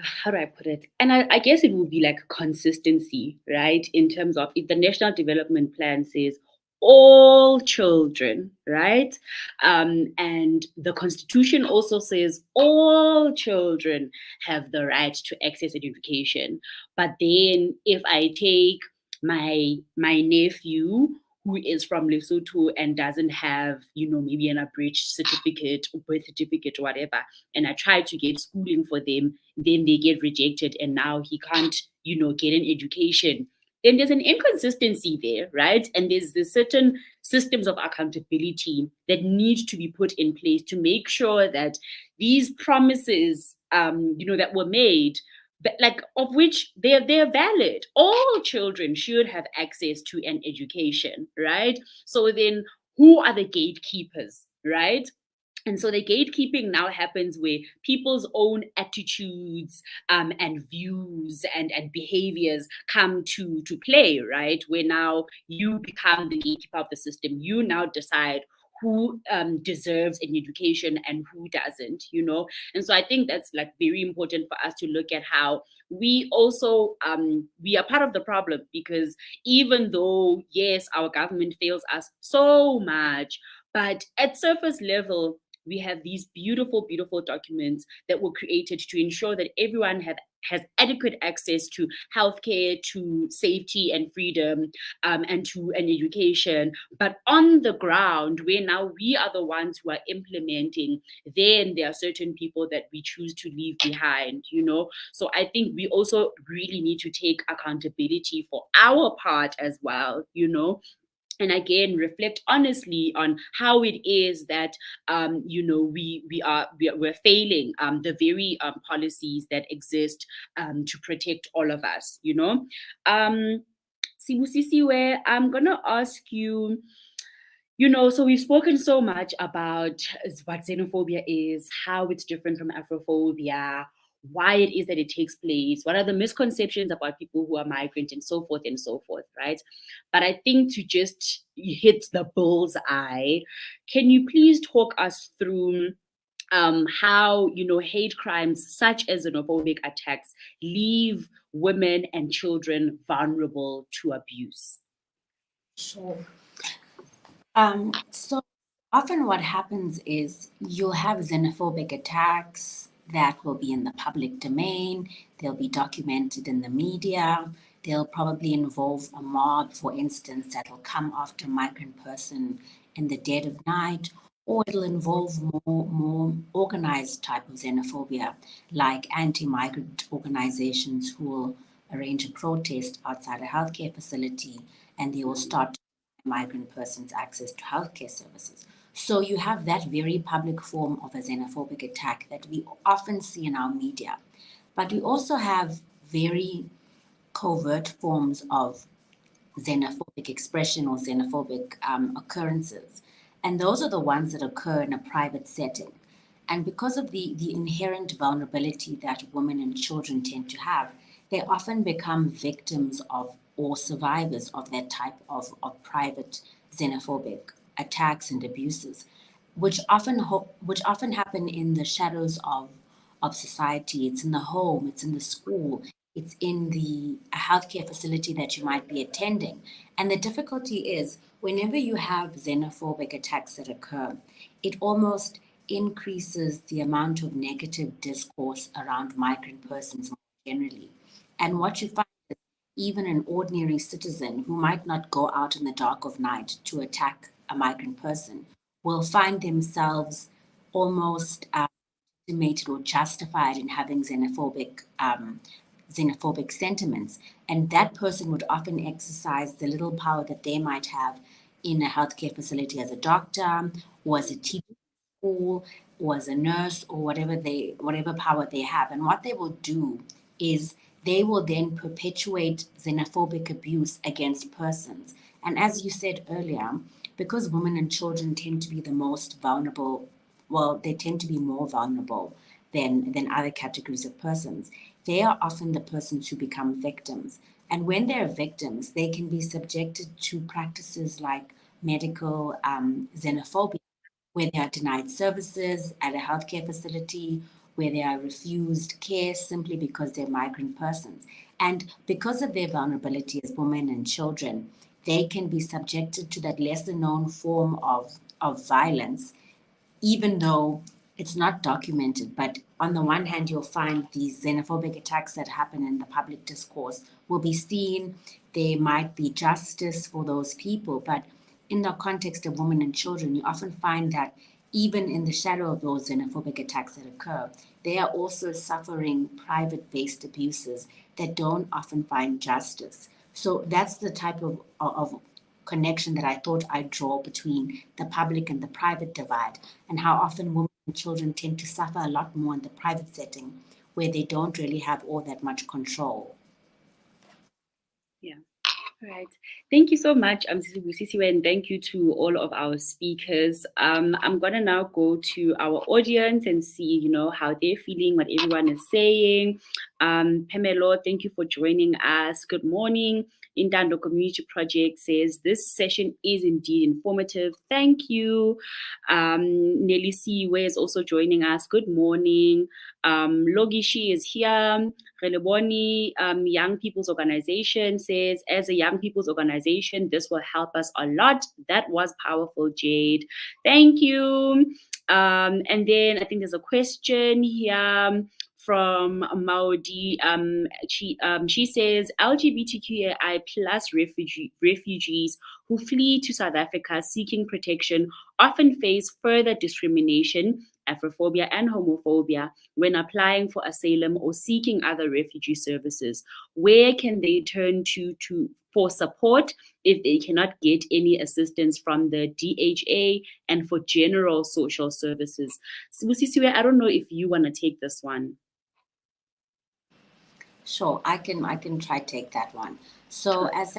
S1: how do I put it? And I guess it would be like consistency, right? In terms of, if the National Development Plan says all children, right? And the Constitution also says all children have the right to access education. But then if I take my nephew, who is from Lesotho and doesn't have, maybe an abridged certificate or birth certificate or whatever, and I try to get schooling for them, then they get rejected and now he can't, get an education. Then there's an inconsistency there, right? And there's certain systems of accountability that need to be put in place to make sure that these promises, that were made, like, of which they're valid. All children should have access to an education, right? So then who are the gatekeepers, right? And so the gatekeeping now happens where people's own attitudes and views and behaviors come to play, right? Where now you become the gatekeeper of the system. You now decide who deserves an education and who doesn't, And so I think that's like very important for us to look at how we also, we are part of the problem, because even though, yes, our government fails us so much, but at surface level, we have these beautiful, beautiful documents that were created to ensure that everyone has adequate access to healthcare, to safety and freedom, and to an education. But on the ground, where now we are the ones who are implementing, then there are certain people that we choose to leave behind, So I think we also really need to take accountability for our part as well, and again reflect honestly on how it is that we're failing the very policies that exist to protect all of us. Sibusisiwe, I'm gonna ask you. So we've spoken so much about what xenophobia is, how it's different from Afrophobia, why it is that it takes place, what are the misconceptions about people who are migrant, and so forth, right? But I think to just hit the bull's eye, can you please talk us through how, hate crimes such as xenophobic attacks leave women and children vulnerable to abuse?
S4: Sure. So often what happens is you'll have xenophobic attacks that will be in the public domain. They'll be documented in the media. They'll probably involve a mob, for instance, that will come after a migrant person in the dead of night, or it'll involve more organized type of xenophobia, like anti-migrant organizations who will arrange a protest outside a healthcare facility, and they will start migrant persons access to healthcare services. So you have that very public form of a xenophobic attack that we often see in our media. But we also have very covert forms of xenophobic expression or xenophobic occurrences. And those are the ones that occur in a private setting. And because of the inherent vulnerability that women and children tend to have, they often become victims of or survivors of that type of private xenophobic attacks and abuses, which often happen in the shadows of society. It's in the home, it's in the school, it's in the healthcare facility that you might be attending. And the difficulty is Whenever you have xenophobic attacks that occur, it almost increases the amount of negative discourse around migrant persons more generally. And what you find is even an ordinary citizen who might not go out in the dark of night to attack a migrant person will find themselves almost legitimated or justified in having xenophobic sentiments. And that person would often exercise the little power that they might have in a healthcare facility as a doctor or as a teacher school or as a nurse or whatever power they have. And what they will do is they will then perpetuate xenophobic abuse against persons. And as you said earlier, because women and children tend to be the most vulnerable, well, they tend to be more vulnerable than other categories of persons. They are often the persons who become victims. And when they're victims, they can be subjected to practices like medical xenophobia, where they are denied services at a healthcare facility, where they are refused care simply because they're migrant persons. And because of their vulnerability as women and children, they can be subjected to that lesser known form of violence, even though it's not documented. But on the one hand, you'll find these xenophobic attacks that happen in the public discourse will be seen. There might be justice for those people. But in the context of women and children, you often find that even in the shadow of those xenophobic attacks that occur, they are also suffering private-based abuses that don't often find justice. So that's the type of connection that I thought I'd draw between the public and the private divide, and how often women and children tend to suffer a lot more in the private setting where they don't really have all that much control.
S1: Yeah. All right. Thank you so much, Sisiwe, and thank you to all of our speakers. I'm gonna now go to our audience and see, how they're feeling, what everyone is saying. Pamelo, thank you for joining us. Good morning. Intando Community Project says this session is indeed informative. Thank you. Nelly Siwe is also joining us. Good morning. Logishi is here. Releboni, Young People's Organization says, as a young people's organization, this will help us a lot. That was powerful, Jade. Thank you. And then I think there's a question here from Maudi. She says, LGBTQI plus refugees who flee to South Africa seeking protection often face further discrimination, Afrophobia, and homophobia when applying for asylum or seeking other refugee services. Where can they turn to for support if they cannot get any assistance from the DHA and for general social services? Sibusisiwe, I don't know if you want to take this one.
S4: Sure, I can try take that one. So as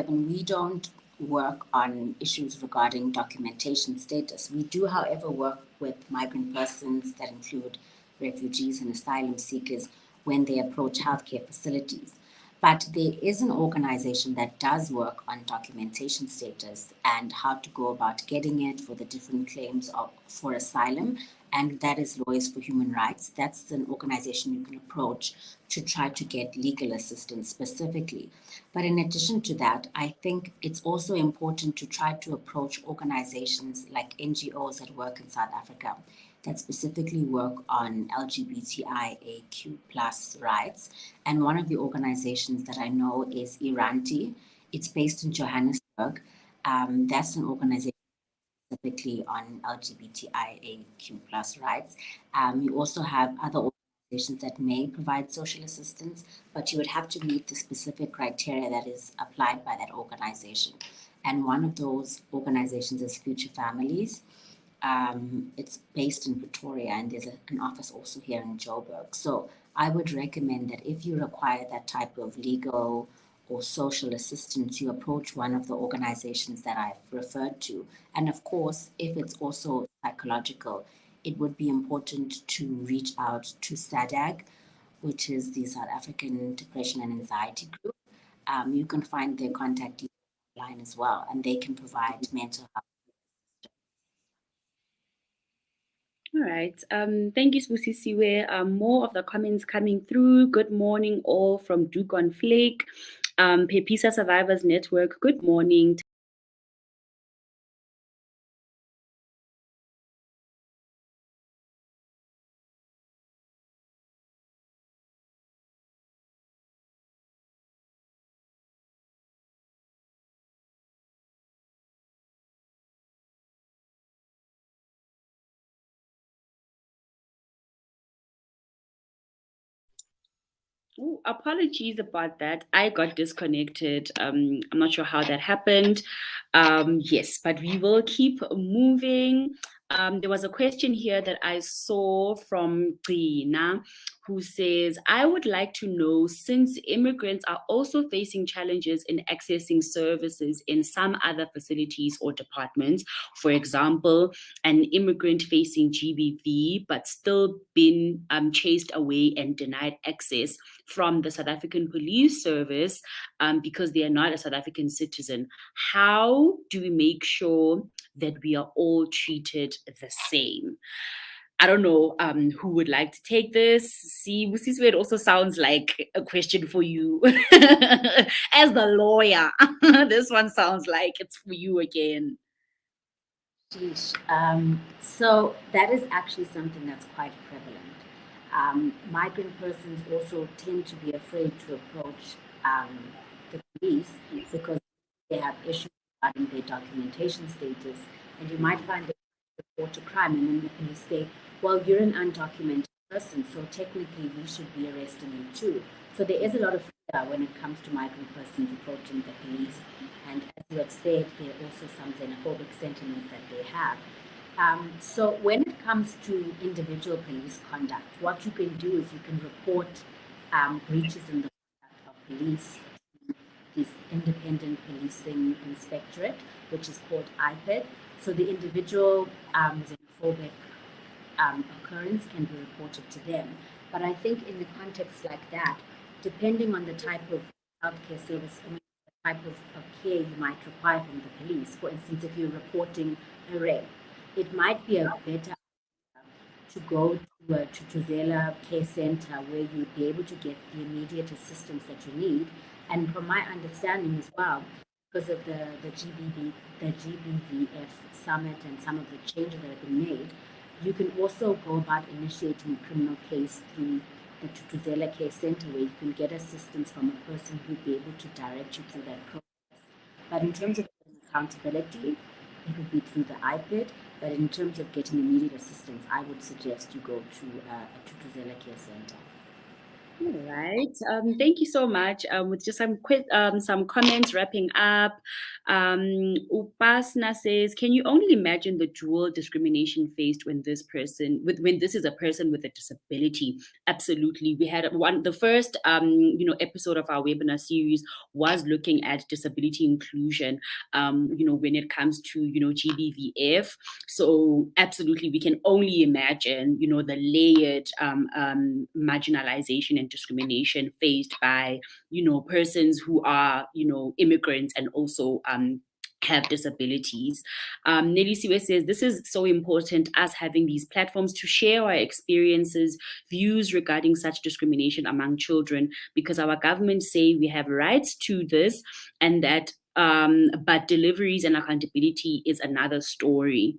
S4: we don't work on issues regarding documentation status. We do, however, work with migrant persons that include refugees and asylum seekers when they approach healthcare facilities. But there is an organization that does work on documentation status and how to go about getting it for the different claims for asylum, and that is Lawyers for Human Rights. That's an organization you can approach to try to get legal assistance specifically. But in addition to that, I think it's also important to try to approach organizations like NGOs that work in South Africa that specifically work on LGBTIAQ plus rights. And one of the organizations that I know is Iranti. It's based in Johannesburg. That's an organization specifically on LGBTIAQ plus rights. You also have other organizations that may provide social assistance, but you would have to meet the specific criteria that is applied by that organization. And one of those organizations is Future Families. It's based in Pretoria, and there's an office also here in Joburg. So I would recommend that if you require that type of legal or social assistance, you approach one of the organizations that I've referred to. And of course, if it's also psychological, it would be important to reach out to SADAG, which is the South African Depression and Anxiety Group. You can find their contact details online as well, and they can provide mental health.
S1: All right. Thank you, Sibusisiwe. More of the comments coming through. Good morning, all from Duke on Flake. Pepisa Survivors Network. Good morning. Ooh, apologies about that. I got disconnected. I'm not sure how that happened. Yes, but we will keep moving. There was a question here that I saw from Gina, who says, I would like to know, since immigrants are also facing challenges in accessing services in some other facilities or departments, for example, an immigrant facing GBV but still been chased away and denied access from the South African Police Service because they are not a South African citizen. How do we make sure that we are all treated the same? I don't know who would like to take this. See, Busiswe, it also sounds like a question for you. As the lawyer, this one sounds like it's for you again.
S4: Sheesh. So that is actually something that's quite prevalent. Migrant persons also tend to be afraid to approach the police because they have issues regarding their documentation status. And you might find that they report a crime and then the police say, well, you're an undocumented person, so technically we should be arresting you too. So there is a lot of fear when it comes to migrant persons approaching the police. And as you had said, there are also some xenophobic sentiments that they have. So when it comes to individual police conduct, what you can do is you can report breaches in the conduct of police to this independent policing inspectorate, which is called IPID. So the individual xenophobic occurrence can be reported to them. But I think in the context like that, depending on the type of healthcare service, the type of care you might require from the police, for instance, if you're reporting a rape, it might be a better to go to a Tutuzela care center where you'd be able to get the immediate assistance that you need. And from my understanding as well, because of the GBVF summit and some of the changes that have been made, you can also go about initiating a criminal case through the Tutuzela Care Center where you can get assistance from a person who'd be able to direct you through that process. But in terms of accountability, it would be through the IPID. But in terms of getting immediate assistance, I would suggest you go to a Tutuzela Care Center.
S1: All right. Thank you so much. With just some quick, some comments wrapping up. Upasna says, "Can you only imagine the dual discrimination faced when this is a person with a disability?" Absolutely. We had the first episode of our webinar series was looking at disability inclusion. When it comes to GBVF. So absolutely, we can only imagine the layered marginalization and discrimination faced by persons who are immigrants and also have disabilities. Nelly Siwe says, this is so important, us having these platforms to share our experiences, views regarding such discrimination among children, because our governments say we have rights to this and that but deliveries and accountability is another story,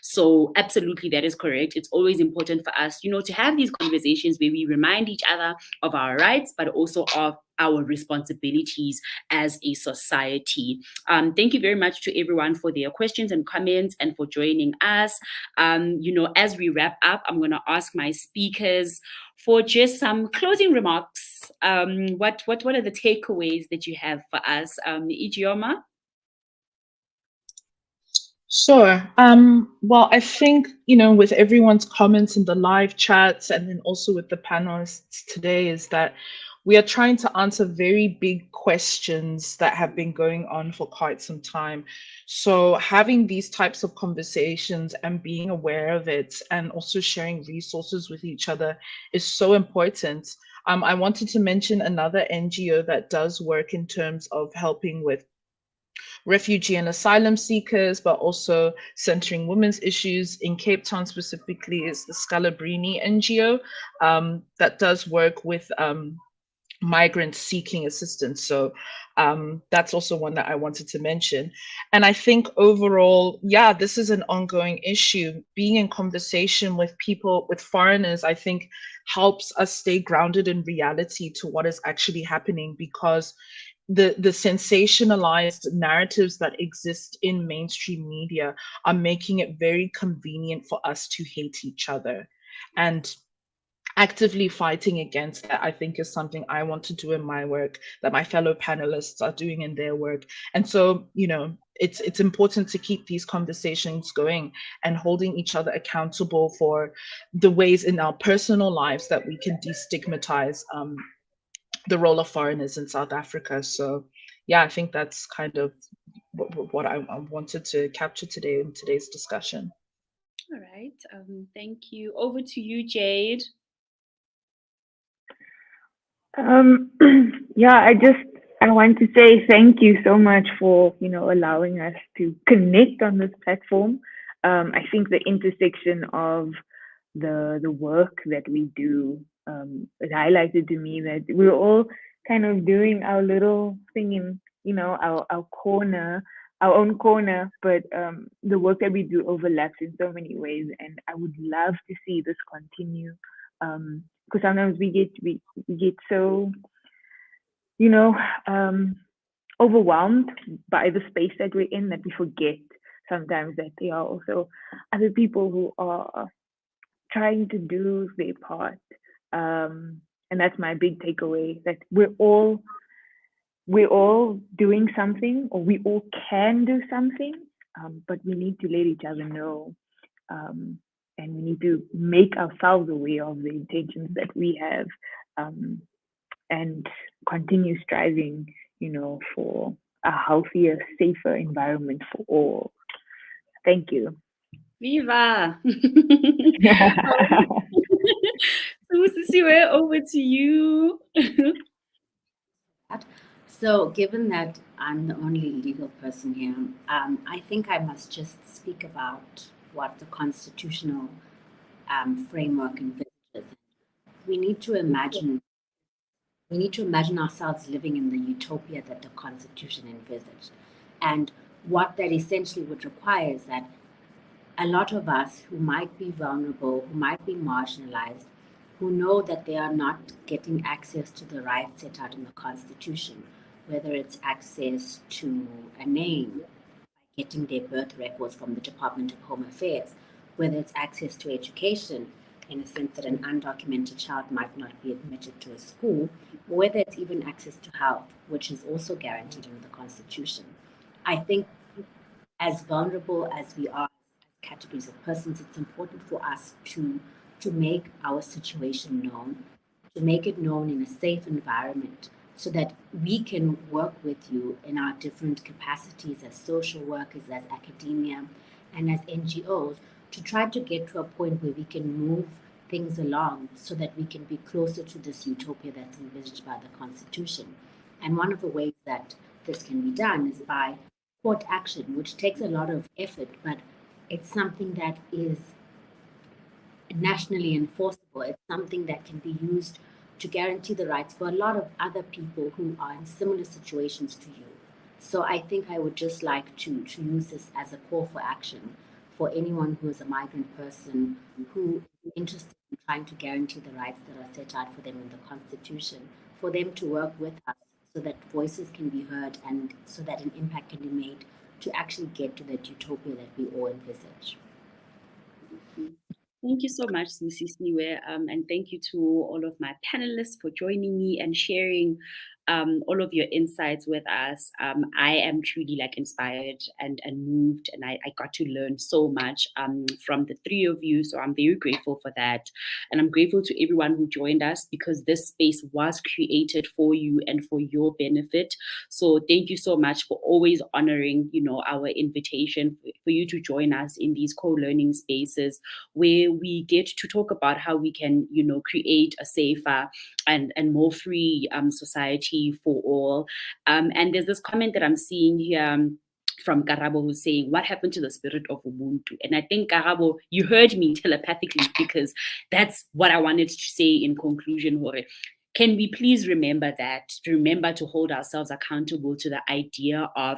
S1: So absolutely, that is correct. It's always important for us, to have these conversations where we remind each other of our rights, but also of our responsibilities as a society. Thank you very much to everyone for their questions and comments and for joining us. As we wrap up, I'm going to ask my speakers for just some closing remarks. What are the takeaways that you have for us, Ijeoma?
S3: Sure. Well, I think, with everyone's comments in the live chats and then also with the panelists today is that we are trying to answer very big questions that have been going on for quite some time. So having these types of conversations and being aware of it and also sharing resources with each other is so important. I wanted to mention another NGO that does work in terms of helping with refugee and asylum seekers, but also centering women's issues in Cape Town specifically is the Scalabrini NGO that does work with migrants seeking assistance. So that's also one that I wanted to mention. And I think overall, this is an ongoing issue. Being in conversation with people, with foreigners, I think helps us stay grounded in reality to what is actually happening, because the sensationalized narratives that exist in mainstream media are making it very convenient for us to hate each other. And actively fighting against that, I think, is something I want to do in my work, that my fellow panelists are doing in their work. And so, it's important to keep these conversations going and holding each other accountable for the ways in our personal lives that we can destigmatize the role of foreigners in South Africa. So yeah, I think that's kind of what I wanted to capture today in today's discussion.
S1: All right. Thank you. Over to you, Jade.
S2: Yeah, I want to say thank you so much for allowing us to connect on this platform. I think the intersection of the work that we do, it highlighted to me that we're all kind of doing our little thing in our corner, our own corner, but the work that we do overlaps in so many ways, and I would love to see this continue. Because sometimes we get so overwhelmed by the space that we're in that we forget sometimes that there are also other people who are trying to do their part. And that's my big takeaway, that we're all doing something, or we all can do something, but we need to let each other know. And we need to make ourselves aware of the intentions that we have, and continue striving, for a healthier, safer environment for all. Thank you.
S1: Viva! Sisiwe, over to you.
S4: So, given that I'm the only legal person here, I think I must just speak about what the constitutional framework envisages. We need to imagine ourselves living in the utopia that the Constitution envisaged. And what that essentially would require is that a lot of us who might be vulnerable, who might be marginalized, who know that they are not getting access to the rights set out in the Constitution, whether it's access to a name, getting their birth records from the Department of Home Affairs, whether it's access to education, in a sense that an undocumented child might not be admitted to a school, or whether it's even access to health, which is also guaranteed in the Constitution. I think as vulnerable as we are as categories of persons, it's important for us to make our situation known, to make it known in a safe environment, so that we can work with you in our different capacities as social workers, as academia, and as NGOs, to try to get to a point where we can move things along so that we can be closer to this utopia that's envisaged by the Constitution. And one of the ways that this can be done is by court action, which takes a lot of effort, but it's something that is nationally enforceable. It's something that can be used to guarantee the rights for a lot of other people who are in similar situations to you. So I think I would just like to use this as a call for action for anyone who is a migrant person who is interested in trying to guarantee the rights that are set out for them in the Constitution, for them to work with us so that voices can be heard and so that an impact can be made to actually get to that utopia that we all envisage.
S1: Thank you so much, Sisiwe, and thank you to all of my panelists for joining me and sharing all of your insights with us. I am truly inspired and moved, and I got to learn so much from the three of you. So I'm very grateful for that. And I'm grateful to everyone who joined us, because this space was created for you and for your benefit. So thank you so much for always honoring, our invitation for you to join us in these co-learning spaces where we get to talk about how we can, create a safer and more free society for all. And there's this comment that I'm seeing here from Karabo, who's saying, what happened to the spirit of Ubuntu? And I think, Karabo, you heard me telepathically, because that's what I wanted to say in conclusion, Hore. Can we please remember that? Remember to hold ourselves accountable to the idea of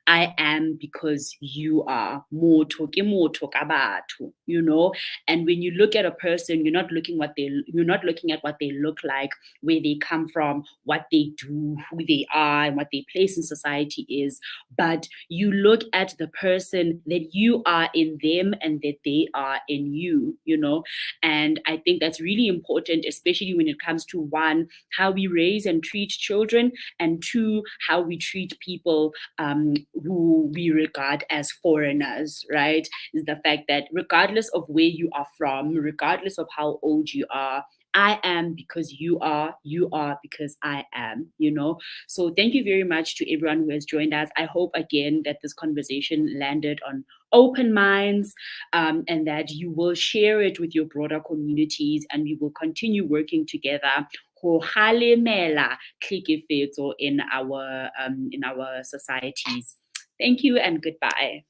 S1: I am because you are. Motho ke motho ka batho, you know? And when you look at a person, you're not looking at what they look like, where they come from, what they do, who they are, and what their place in society is. But you look at the person that you are in them and that they are in you, you know? And I think that's really important, especially when it comes to one, how we raise and treat children, and two, how we treat people who we regard as foreigners, right? Is the fact that regardless of where you are from, regardless of how old you are, I am because you are because I am, you know? So thank you very much to everyone who has joined us. I hope again that this conversation landed on open minds, and that you will share it with your broader communities, and we will continue working together go kgalemela tlhekefetso in our societies. Thank you and goodbye.